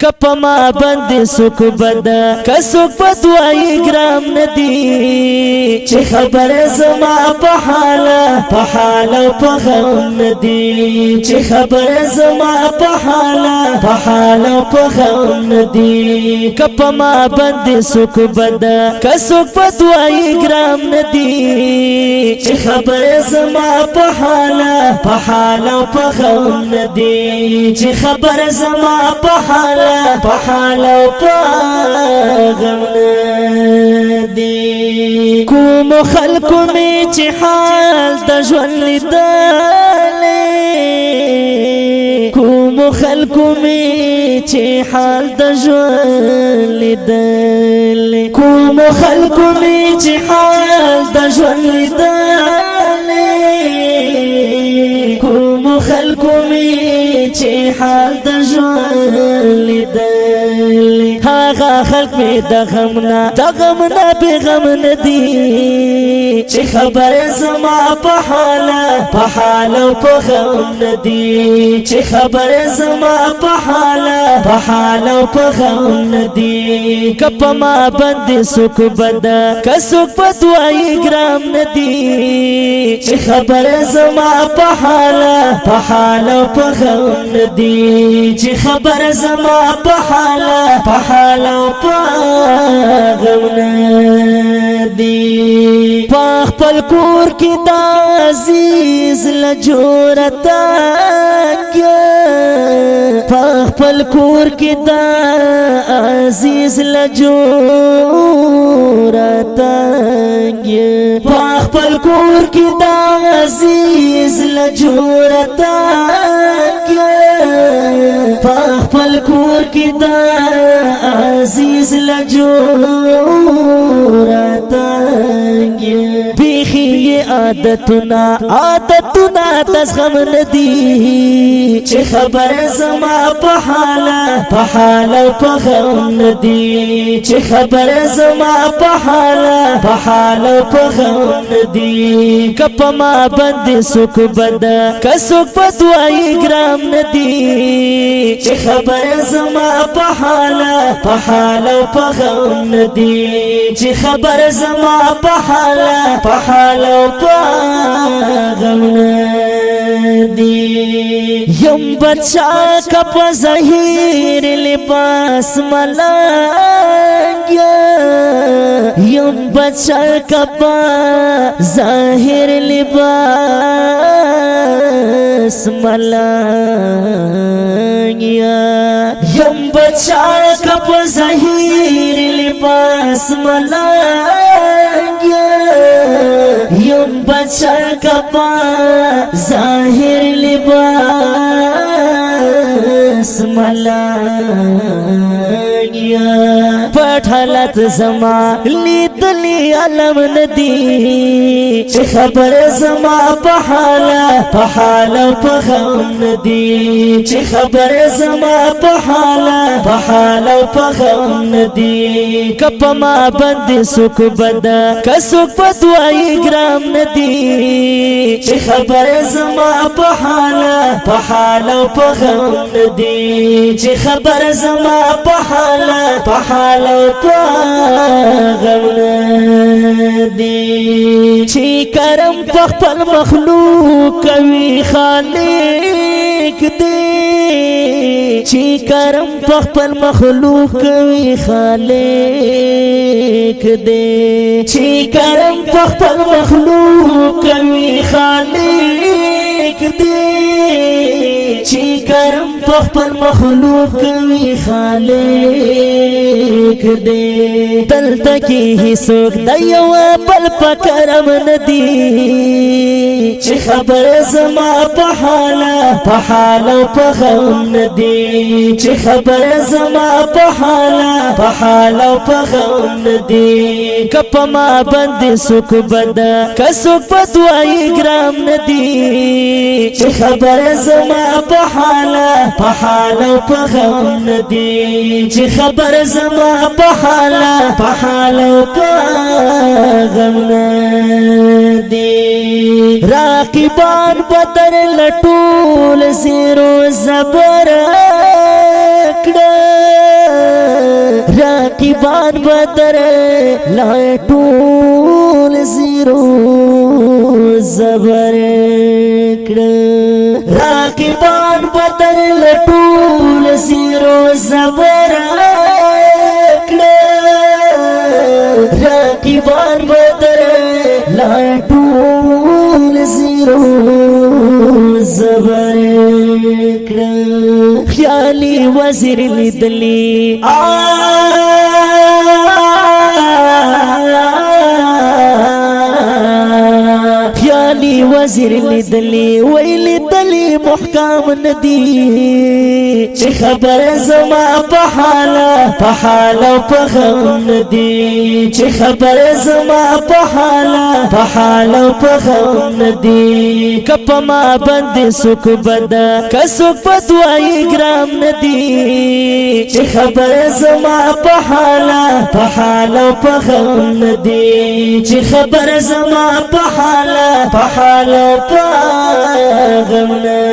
کپ ما بند سوک بد کسوک بدوائی گرام ندی چه خبر زما پحالا پحالا پغم ندی چه خبر زما پحالا پحالا پغم ندی کپ ما بند سوک بد کسوک بدوائی گرام ندی چه خبر زما پحالا پحالا پغم ندی چه خبر زما پحالا پحالا پغم ندی کوم خلق می چه حال د ژوند لیدلې کوم خلق می چه حال د ژوند لیدلې کوم خلق می چه حال د ژوند لیدلې کوم خلق می چه حال د ژوند لیدلې هغه خلق می د غمنا به غم ندی چه خبر زما پحالا پحالا پغم ندی چه خبر زما پحالا پحالا پغم ندی کپ ما بند سوک بد کسوک بدوائی گرام ندی چه خبر زما پحالا پحالا پغم ندی چه خبر زما پحالا پحالا پغم ندی پاخ پل کور کی دا عزیز لجورتا گیا پاخ پل کور کی دا عزیز لجورتا گیا پاخ پل کور کی دا عزیز لجورتا گیا پاخ پل کور کی دا عزیز لجورتا بیخی عادتنا تزغم ندی چه خبر زما پحالا پحالا پغم ندی چه خبر زما پحالا پحالا پغم ندی کپ ما بند سوک بد کسوک بدوائی گرام ندی چه خبر زما پحالا پحالا پغم ندی چه خبر زما پحالا پحالا پغم ندی یم بچا کپ ظاہر لباس ملانگیا یم بچا کپ ظاہر لباس ملانگیا یم بچا کپ ظاہر لباس ملانگیا یم بچا کپا ظاہر لباس ملانگیا پٹھلت زما لیدلی علم ندی چه خبر زما پحالا پحالا پغم ندی چه خبر زما پحالا پحالا پغم ندی کپ ما بند سوک بد کسوک بدوائی گرام ندی چه خبر زما پحالا پحالا پغم ندی چه خبر زما پحالا پحالا پغم ندی چی کرم پخپل مخلوق کوي خالق دی چی کرم پخپل مخلوق کوي خالق دی چی کرم پخپل مخلوق کوي خالق دی چی کرم پخپل مخلوق کوي خالق دی دلته کې هیڅوک د یو بل په کرم ندی چه خبر زما پحالا پحالا پغم ندی چه خبر زما پحالا پحالا پغم ندی کپ ما بند سوک بد کسوک بدوائی گرام ندی چه خبر زما پحالا پحالا پغم ندی چه خبر زما پحالا پحالا پغم ندی راقبان بدر لټول زیرو زبر کړه راقبان بدر لا ټول زیرو زبر کړه راقبان بدر لا ټول زیرو زبر کړه راقبان بدر لا ټول زیرو زبر کړه خیالي وزیر لیدلی خیالي وزیر لیدلی ویلی دلی محکام ندی چه خبر زما پحالا پحالا پغم ندی چه خبر زما پحالا پحالا پغم ندی کپ ما بند سک بدا کسک بدوائی گرام ندی چه خبر زما پحالا پحالا پغم ندی چه خبر زما پحالا پحالا پغم ندی